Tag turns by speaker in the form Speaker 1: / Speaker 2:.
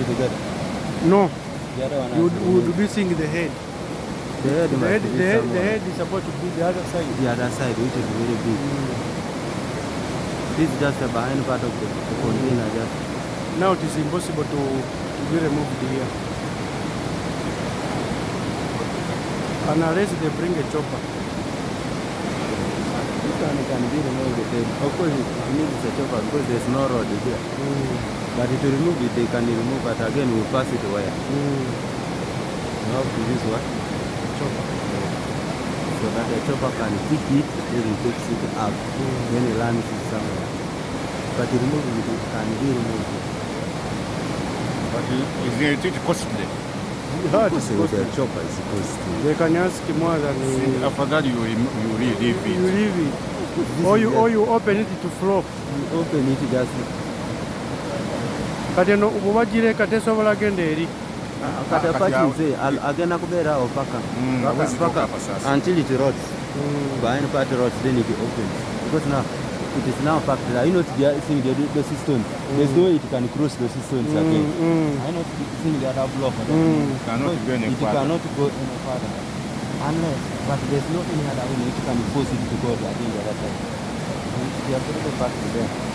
Speaker 1: together?
Speaker 2: No.
Speaker 1: The other one
Speaker 2: You would be seeing the head.
Speaker 1: The head
Speaker 2: The head is supposed to be the other side.
Speaker 1: The other side, which is very big. This is just the behind part of the container. Just
Speaker 2: now it is impossible to be removed here. Unless they bring a chopper.
Speaker 1: It can be removed. Of course, it needs a chopper because there's no road here. But to remove it, they can remove it again. We'll pass it wire. You have to use what?
Speaker 2: Chopper.
Speaker 1: So that the chopper can pick it, then it takes it up. Then it lands it somewhere. But to remove it, it can be removed.
Speaker 3: But is it costly?
Speaker 2: Yeah, it's
Speaker 1: The chopper is costly.
Speaker 2: They can ask more than
Speaker 3: After that, you leave it.
Speaker 2: you leave it. Or you open it to flow.
Speaker 1: You open it just.
Speaker 2: Kati no ubagire kate sobola gende eri.
Speaker 1: Kata pati say agenda kubera opaka. Until it rots. Behind part rots, then it opens. Because now it is now packed. I know seeing the stones. There's no way it can cross those stones again. I know seeing the other block.
Speaker 3: It cannot go any
Speaker 1: It cannot go any further. Unless, but there's no any other way it can force it to go again the other side. We are going to pass to them.